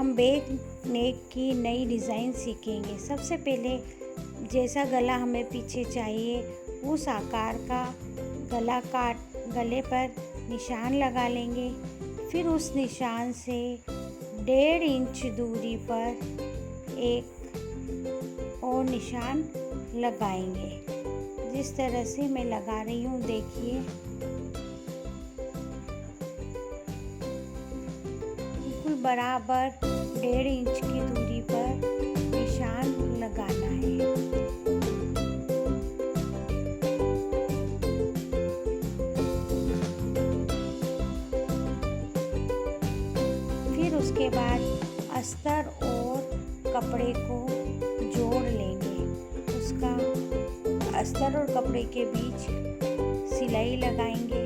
हम back neck की नई डिज़ाइन सीखेंगे। सबसे पहले जैसा गला हमें पीछे चाहिए उस आकार का गले पर निशान लगा लेंगे। फिर उस निशान से 1.5 इंच दूरी पर एक और निशान लगाएंगे। जिस तरह से मैं लगा रही हूँ देखिए, बिल्कुल बराबर 1.5 इंच की दूरी पर निशान लगाना है। फिर उसके बाद अस्तर और कपड़े को जोड़ लेंगे। उसका अस्तर और कपड़े के बीच सिलाई लगाएंगे।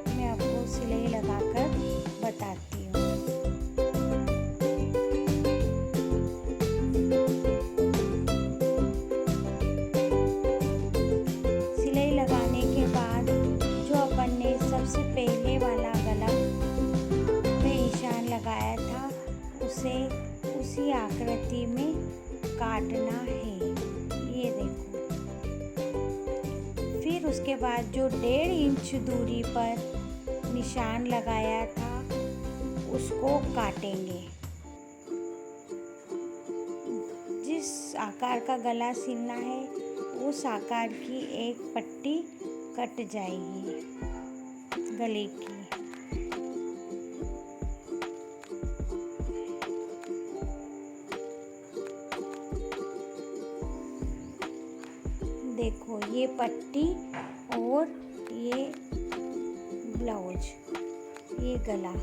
मैं आपको सिलाई लगाकर बताती हूँ। सिलाई लगाने के बाद जो अपन ने सबसे पहले वाला गला पे निशान लगाया था उसे उसी आकृति में काटना है। ये देखो। फिर उसके बाद जो 1.5 इंच दूरी पर निशान लगाया था उसको काटेंगे। जिस आकार का गला सिलना है उस आकार की एक पट्टी कट जाएगी गले की। देखो ये पट्टी और ये ब्लाउज, ये गला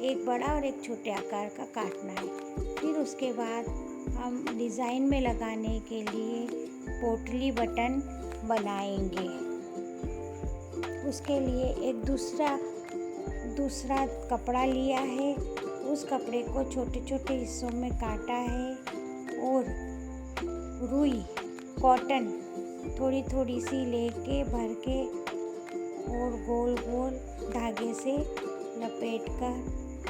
एक बड़ा और एक छोटे आकार का काटना है। फिर उसके बाद हम डिज़ाइन में लगाने के लिए पोटली बटन बनाएंगे। उसके लिए एक दूसरा कपड़ा लिया है। उस कपड़े को छोटे छोटे हिस्सों में काटा है और रुई कॉटन थोड़ी थोड़ी सी लेके भर के और गोल गोल धागे से लपेटकर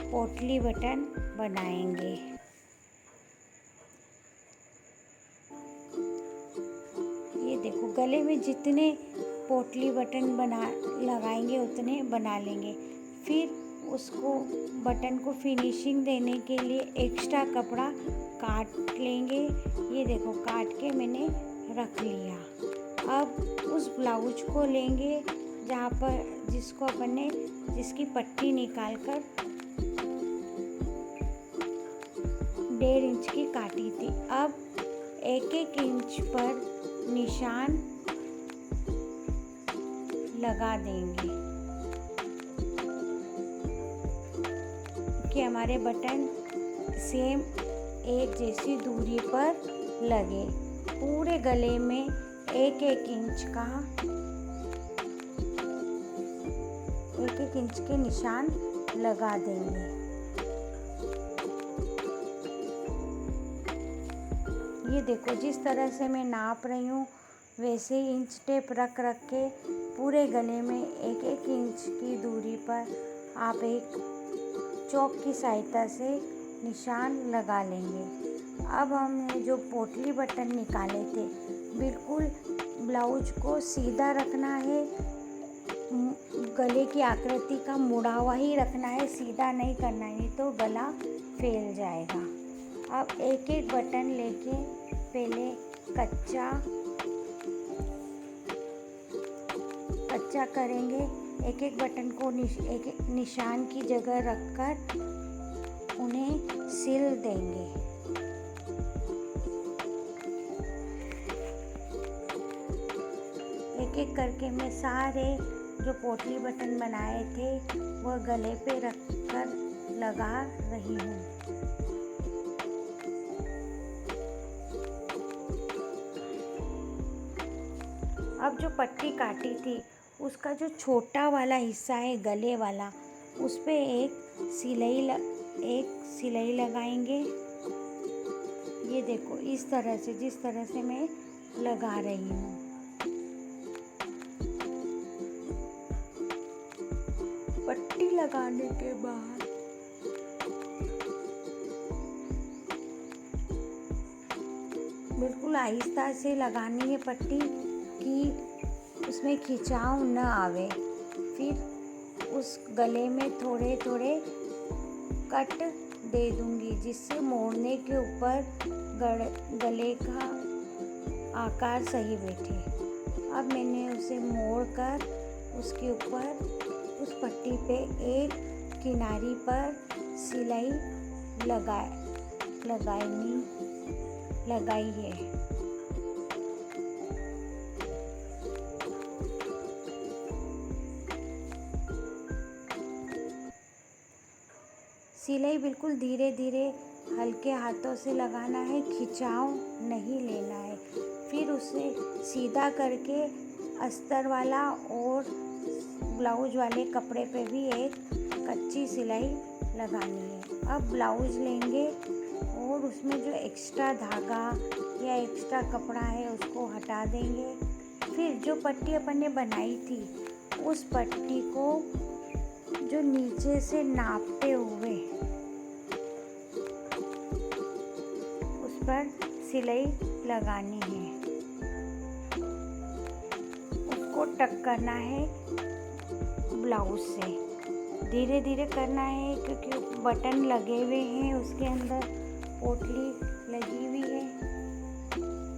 पोटली बटन बनाएंगे। ये देखो गले में जितने पोटली बटन लगाएंगे उतने बना लेंगे। फिर उसको बटन को फिनिशिंग देने के लिए एक्स्ट्रा कपड़ा काट लेंगे। ये देखो काट के मैंने रख लिया। अब उस ब्लाउज को लेंगे जहाँ पर जिसकी पट्टी निकाल कर 1.5 इंच की काटी थी। अब 1-1 इंच पर निशान लगा देंगे कि हमारे बटन सेम एक जैसी दूरी पर लगे। पूरे गले में 1-1 इंच के निशान लगा देंगे। ये देखो जिस तरह से मैं नाप रही हूँ वैसे ही इंच टेप रख के पूरे गले में 1-1 इंच की दूरी पर आप एक चौक की सहायता से निशान लगा लेंगे। अब हमने जो पोटली बटन निकाले थे बिल्कुल ब्लाउज को सीधा रखना है। गले की आकृति का मुड़ा हुआ ही रखना है, सीधा नहीं करना है, तो गला फैल जाएगा। अब 1-1 बटन लेके पहले कच्चा करेंगे। 1-1 बटन को एक निशान की जगह रखकर उन्हें सिल देंगे। एक करके मैं सारे जो पोटली बटन बनाए थे वह गले पे रखकर लगा रही हूँ। अब जो पट्टी काटी थी उसका जो छोटा वाला हिस्सा है गले वाला, उस पे एक सिलाई लगाएंगे। ये देखो इस तरह से, जिस तरह से मैं लगा रही हूँ। पट्टी लगाने के बाद बिल्कुल आहिस्ता से लगानी है पट्टी कि उसमें खिंचाव न आवे। फिर उस गले में थोड़े थोड़े कट दे दूंगी जिससे मोड़ने के ऊपर गले का आकार सही बैठे। अब मैंने उसे मोड़कर उसके ऊपर उस पट्टी पे एक किनारी पर सिलाई लगाई है। सिलाई बिल्कुल धीरे धीरे हल्के हाथों से लगाना है, खिंचाव नहीं लेना है। फिर उसे सीधा करके अस्तर वाला और ब्लाउज वाले कपड़े पे भी एक कच्ची सिलाई लगानी है। अब ब्लाउज लेंगे और उसमें जो एक्स्ट्रा धागा या एक्स्ट्रा कपड़ा है उसको हटा देंगे। फिर जो पट्टी अपन ने बनाई थी उस पट्टी को जो नीचे से नापते हुए उस पर सिलाई लगानी है। उसको टक करना है ब्लाउज से। धीरे धीरे करना है क्योंकि बटन लगे हुए हैं, उसके अंदर पोटली लगी हुई है।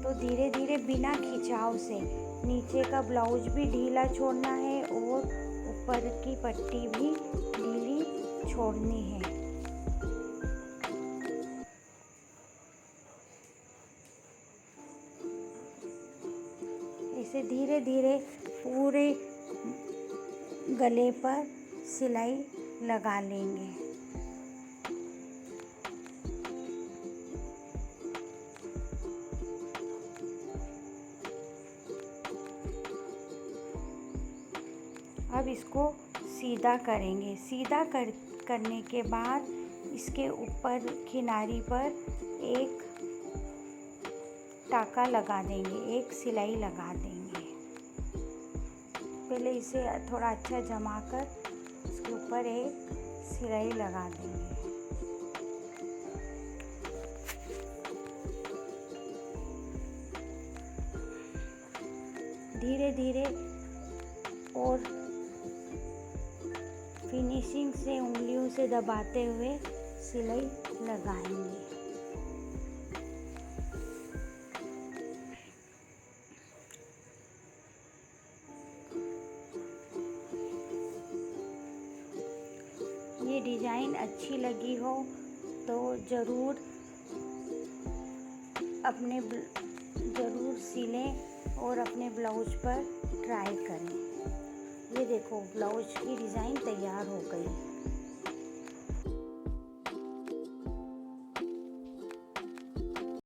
तो धीरे धीरे बिना खिंचाव से नीचे का ब्लाउज भी ढीला छोड़ना है और ऊपर की पट्टी भी ढीली छोड़नी है। इसे धीरे धीरे पूरे गले पर सिलाई लगा लेंगे। अब इसको सीधा करेंगे। सीधा करने के बाद इसके ऊपर किनारी पर एक टाका लगा देंगे, एक सिलाई लगा देंगे। पहले इसे थोड़ा अच्छा जमा कर इसके ऊपर एक सिलाई लगा देंगे। धीरे धीरे और फिनिशिंग से उंगलियों से दबाते हुए सिलाई लगाएंगे। ये डिज़ाइन अच्छी लगी हो तो ज़रूर सिलें और अपने ब्लाउज पर ट्राई करें। ये देखो ब्लाउज की डिज़ाइन तैयार हो गई